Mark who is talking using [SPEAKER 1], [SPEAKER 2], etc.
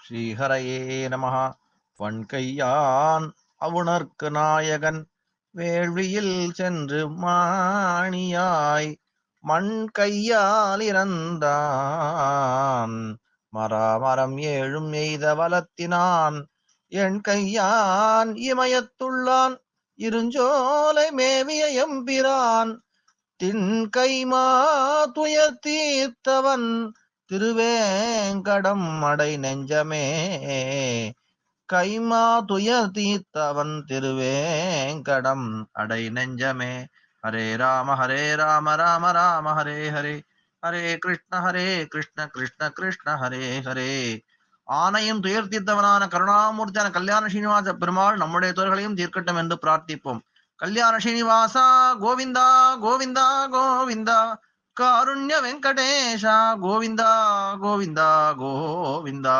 [SPEAKER 1] ஸ்ரீஹரையே நமஹ. வன்கையான் அவுணர்க்கு நாயகன் வேள்வியில் சென்று மாணியாய் மண் கையால் இறந்தான். மராமரம் ஏழும் எய்த வலத்தினான் என் கையான் இமயத்துள்ளான் இருஞ்சோலை மேவிய எம்பிரான் திண்கைமா துயர் தீர்த்தவன் திருவேங்கடம் அடை நெஞ்சமே. கைமா துயர் தீர்த்தவன் திருவேங்கடம் அடை நெஞ்சமே. ஹரே ராம ராம ராம ஹரே ஹரே, ஹரே கிருஷ்ண கிருஷ்ண கிருஷ்ண ஹரே ஹரே. ஆனையும் துயர் தீர்த்தவனான கருணாமூர்த்தியான கல்யாண ஸ்ரீனிவாச பெருமாள் நம்முடைய துயர்களையும் தீர்க்கட்டும் என்று பிரார்த்திப்போம். கல்யாண ஸ்ரீனிவாசா கோவிந்தா கோவிந்தா கோவிந்தா, காருண்ய வெங்கடேஷா கோவிந்தா கோவிந்தா கோவிந்தா.